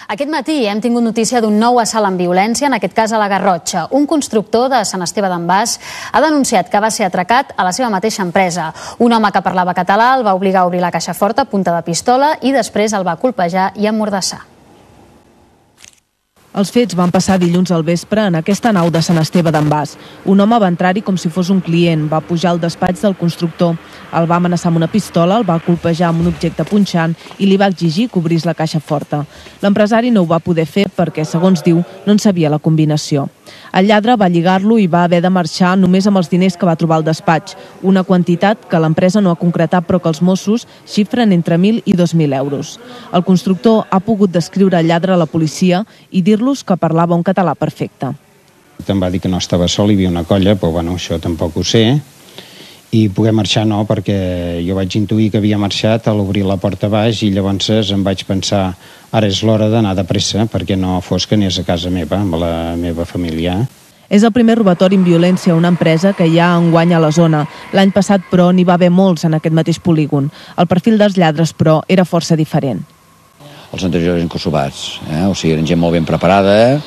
Aquest matí hem tingut notícia d'un nou assalt amb violència, en aquest cas a la Garrotxa. Un constructor de Sant Esteve d'en Bas ha denunciat que va ser atracat a la seva mateixa empresa. Un home que parlava català el va obligar a obrir la caixa forta a punta de pistola i després el va colpejar i emmordassar. Els fets van passar dilluns al vespre en aquesta nau de Sant Esteve d'en Bas. Un home va entrar-hi com si fos un client, va pujar al despatx del constructor, el va amenaçar amb una pistola, el va colpejar amb un objecte punxant i li va exigir que obrís la caixa forta. L'empresari no ho va poder fer perquè, segons diu, no en sabia la combinació. El lladre va lligar-lo i va haver de marxar només amb els diners que va trobar al despatx, una quantitat que l'empresa no ha concretat però que els Mossos xifren entre 1.000 i 2.000 euros. El constructor ha pogut descriure el lladre a la policia i dir-los que parlava un català perfecte. Em va dir que no estava sol, hi havia una colla, però bueno, això tampoc ho sé. I poder marxar no, perquè jo vaig intuir que havia marxat a l'obrir la porta baix i llavors em vaig pensar ara és l'hora d'anar de pressa perquè no fos que anés a casa meva, amb la meva família. És el primer robatori amb violència a una empresa que hi ha enguany a la zona. L'any passat, però, n'hi va haver molts en aquest mateix polígon. El perfil dels lladres, però, era força diferent. Els anteriors eren kosovats, o sigui, eren gent molt ben preparada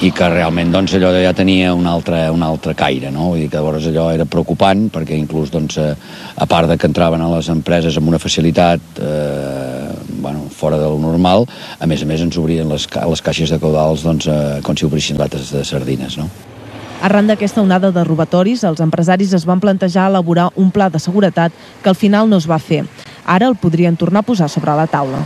i que realment doncs, allò ja tenia un altre caire, no? Vull dir que llavors allò era preocupant perquè inclús doncs, a part de que entraven a les empreses amb una facilitat fora del normal, a més ens obrien les caixes de caudals doncs, com si obrissin lates de sardines, no? Arran d'aquesta onada de robatoris, els empresaris es van plantejar elaborar un pla de seguretat que al final no es va fer. Ara el podrien tornar a posar sobre la taula.